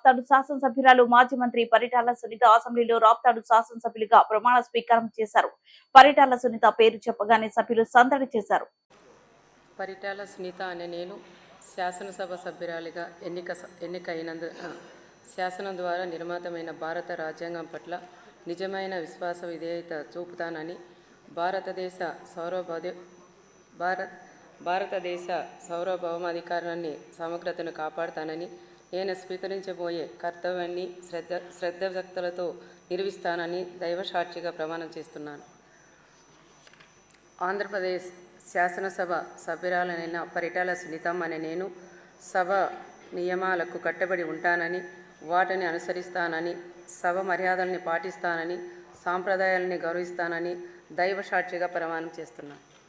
రాప్తాడు శాసనసభ్యురాలు మాజీ మంత్రి పరిటాల సునీత అసెంబ్లీలో రాప్తాడు శాసనసభ్యులుగా ప్రమాణ స్వీకారం చేశారు. పరిటాల సునీత పేరు చెప్పగానే సభ్యులు సందడి చేశారు. పరిటాల సునీత అనే నేను శాసనసభ సభ్యురాలిగా ఎన్నికైనందున శాసనం ద్వారా నిర్మితమైన భారత రాజ్యాంగం పట్ల నిజమైన విశ్వాస విధేయత చూపుతానని, భారతదేశ సార్వభౌమాధికారాన్ని సమగ్రతను కాపాడుతానని, నేను స్వీకరించబోయే కర్తవ్యాన్ని శ్రద్ధభక్తులతో నిర్వహిస్తానని దైవసాక్షిగా ప్రమాణం చేస్తున్నాను. ఆంధ్రప్రదేశ్ శాసనసభ సభ్యురాలైన పరిటాల సునీతమ్మ అనే నేను సభ నియమాలకు కట్టుబడి ఉంటానని, వాటిని అనుసరిస్తానని, సభ మర్యాదల్ని పాటిస్తానని, సాంప్రదాయాలని గౌరవిస్తానని దైవసాక్షిగా ప్రమాణం చేస్తున్నాను.